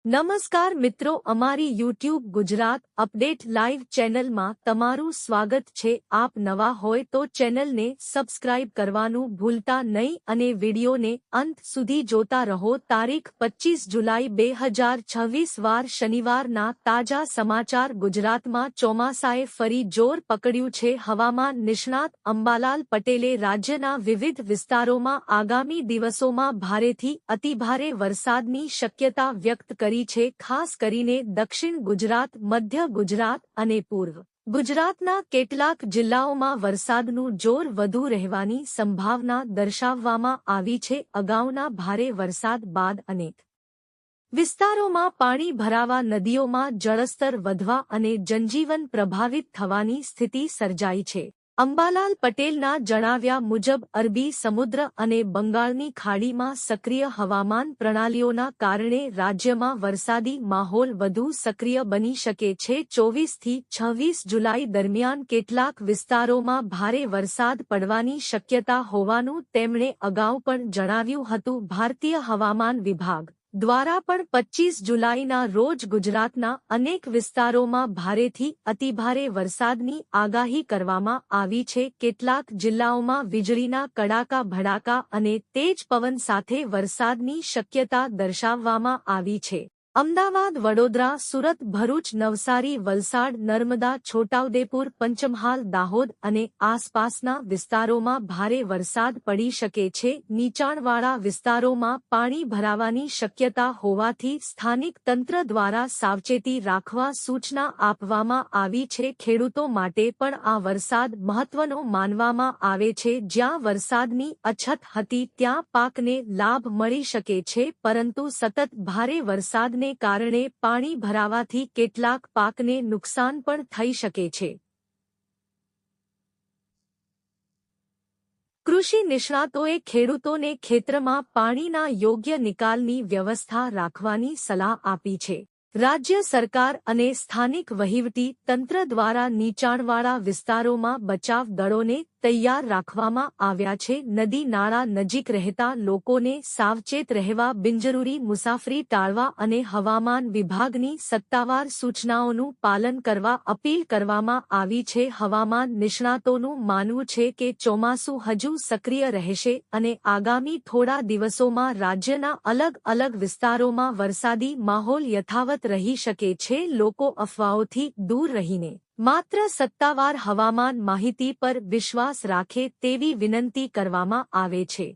નમસ્કાર મિત્રો, અમારી યુટ્યુબ ગુજરાત અપડેટ લાઈવ ચેનલમાં તમારું સ્વાગત છે। આપ નવા હોય તો ચેનલને સબસ્ક્રાઇબ કરવાનું ભૂલતા નહીં અને વિડીયોને અંત સુધી જોતા રહો। તારીખ 25 જુલાઈ 2026 વાર શનિવારના તાજા સમાચાર। ગુજરાતમાં ચોમાસાએ ફરી જોર પકડ્યું છે। હવામાન નિષ્ણાત અંબાલાલ પટેલે રાજ્યના વિવિધ વિસ્તારોમાં આગામી દિવસોમાં ભારેથી અતિભારે વરસાદની શક્યતા વ્યક્ત કરી છે। ખાસ કરીને દક્ષિણ ગુજરાત, મધ્ય ગુજરાત અને પૂર્વ ગુજરાતના કેટલાક જિલ્લાઓમાં વરસાદનું જોર વધુ રહેવાની સંભાવના દર્શાવવામાં આવી છે। અગાઉના ભારે વરસાદ બાદ અનેક વિસ્તારોમાં પાણી ભરાવા, નદીઓમાં જળસ્તર વધવા અને જનજીવન પ્રભાવિત થવાની સ્થિતિ સર્જાઈ છે। અંબાલાલ પટેલના જણાવ્યા મુજબ અરબી સમુદ્ર અને બંગાળની ખાડીમાં સક્રિય હવામાન પ્રણાલીઓના કારણે રાજ્યમાં વરસાદી માહોલ વધુ સક્રિય બની શકે છે। 24 થી 26 જુલાઈ દરમિયાન કેટલાક વિસ્તારોમાં ભારે વરસાદ પડવાની શક્યતા હોવાનું તેમણે અગાઉ પણ જણાવ્યું હતું। ભારતીય હવામાન વિભાગ દ્વારા પણ 25 જુલાઈના રોજ ગુજરાતના અનેક વિસ્તારોમાં ભારેથી અતિભારે વરસાદની આગાહી કરવામાં આવી છે। કેટલાક જિલ્લાઓમાં વીજળીના કડાકા ભડાકા અને તેજ પવન સાથે વરસાદની શક્યતા દર્શાવવામાં આવી છે। અમદાવાદ, વડોદરા, સુરત, ભરૂચ, નવસારી, વલસાડ, નર્મદા, છોટાઉદેપુર, પંચમહાલ, દાહોદ અને આસપાસના વિસ્તારોમાં ભારે વરસાદ પડી શકે છે। નીચાણવાળા વિસ્તારોમાં પાણી ભરાવાની શક્યતા હોવાથી સ્થાનિક તંત્ર દ્વારા સાવચેતી રાખવા સૂચના આપવામાં આવી છે। ખેડૂતો માટે પણ આ વરસાદ મહત્વનો માનવામાં આવે છે। જ્યાં વરસાદની અછત હતી ત્યાં પાકને લાભ મળી શકે છે, પરંતુ સતત ભારે વરસાદને કારણે પાણી ભરાવાથી કેટલાક પાકને નુકસાન પણ થઈ શકે છે। કૃષિ નિષ્ણાતોએ ખેડૂતોને ખેતરમાં પાણીના યોગ્ય નિકાલની વ્યવસ્થા રાખવાની સલાહ આપી છે। રાજ્ય સરકાર અને સ્થાનિક વહીવટી તંત્ર દ્વારા નીચાણવાળા વિસ્તારોમાં બચાવ દળોને તૈયાર રાખવામાં આવ્યા છે। નદી નાળા નજીક રહેતા લોકોને સાવચેત રહેવા, બિનજરૂરી મુસાફરી ટાળવા અને હવામાન વિભાગની સત્તાવાર સૂચનાઓનું પાલન કરવા અપીલ કરવામાં આવી છે। હવામાન નિષ્ણાતોનું માનવું છે કે ચોમાસું હજુ સક્રિય રહેશે અને આગામી થોડા દિવસોમાં રાજ્યના અલગ અલગ વિસ્તારોમાં વરસાદી માહોલ યથાવત રહી શકે છે। લોકો અફવાઓથી દૂર રહીને માત્ર સત્તાવાર હવામાન માહિતી પર વિશ્વાસ રાખે તેવી વિનંતી કરવામાં આવે છે।